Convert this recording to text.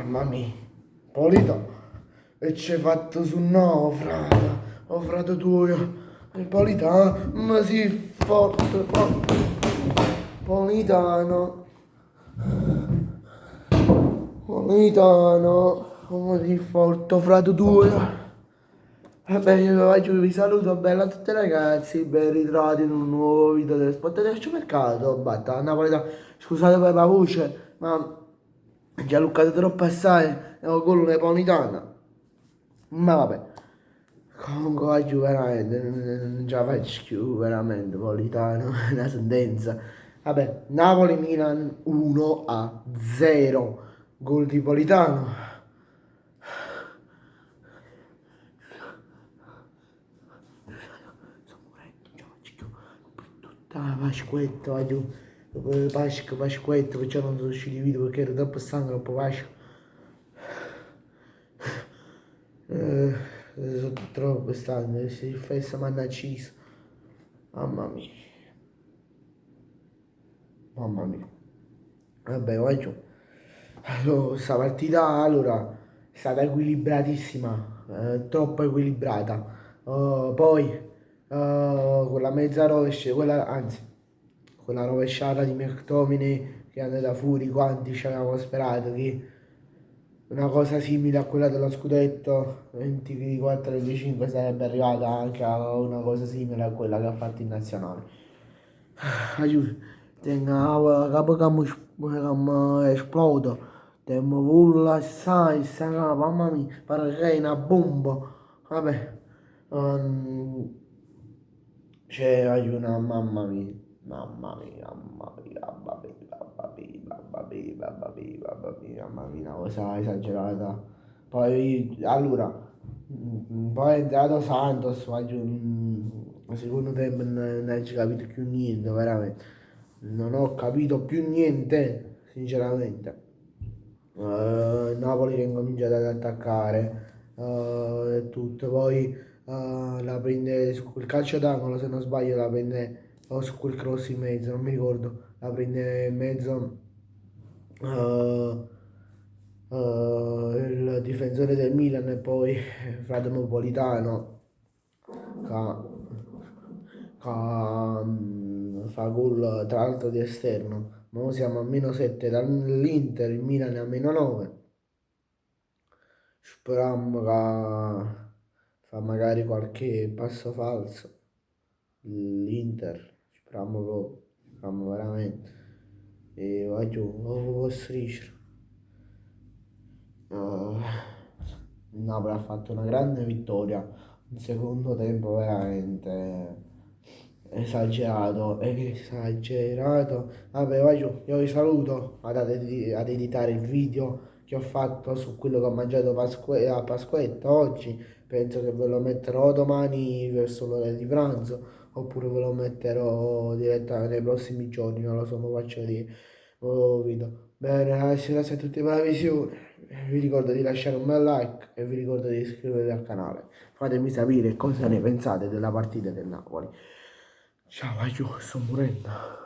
Mamma mia, Polito, e ci hai fatto su no, frate, oh frate tuo, Politano, ma si forte, Politano, Politano, come si forte, oh, frate tuo. Vabbè, io vi saluto, bella a tutti ragazzi, ben ritrovati in un nuovo video del spot del mercato, batta, napoletano, scusate per la voce, ma Gianluca troppo assai, è un gol napolitano. Ma vabbè, comunque oggi veramente non ce la faccio più, veramente, Politano, è una sentenza. Vabbè, Napoli-Milan 1-0, gol di Politano. Sto morendo, tutta Pasquetta, voglio, Pasquetta, perciò non sono usciti i video perché ero troppo stanco, troppo Pasqua. Sono troppo stanco, si festa mi hanno acceso. Mamma mia, mamma mia. Vabbè, voglio. Allora, questa partita allora è stata equilibratissima, troppo equilibrata. Poi quella mezza rovescia, quella, anzi, quella rovesciata di McTominay che è andata fuori, quanti ci avevamo sperato che una cosa simile a quella dello scudetto 24-25 sarebbe arrivata anche a una cosa simile a quella che ha fatto in nazionale. Aiuto, tengo capo che mi esplodo, tengo vulla assai, sta mamma mia, pare che è una bomba. Vabbè, um, c'è una mamma mia, mamma mia, mamma mia, mamma mia, mamma mia, mamma mia, mamma mia, mamma mia, mamma mia, una cosa esagerata. Poi, allora, poi è entrato Santos, faccio il secondo tempo non ci capito più niente, veramente. Non ho capito più niente, sinceramente. Napoli che ha cominciato ad attaccare e tutto, poi la prende su quel calcio d'angolo, se non sbaglio la prende o su quel cross in mezzo, non mi ricordo, la prende in mezzo il difensore del Milan e poi Frate Napolitano che fa gol tra l'altro di esterno. Ma ora siamo a meno 7 dall'Inter, il Milan è a meno 9. Speriamo che fa magari qualche passo falso. L'Inter, speriamo veramente. E voglio striscio. Il Napoli ha fatto una grande vittoria, un secondo tempo veramente esagerato. Vabbè, io vi saluto, ad editare il video che ho fatto su quello che ho mangiato a Pasquetta oggi. Penso che ve lo metterò domani verso l'ora di pranzo, oppure ve lo metterò direttamente nei prossimi giorni, non lo so, mi faccio vedere. Video. Bene, ragazzi, grazie a tutti per la visione. Vi ricordo di lasciare un bel like e vi ricordo di iscrivervi al canale. Fatemi sapere cosa ne pensate della partita del Napoli. Ciao, aiuto, sto morendo.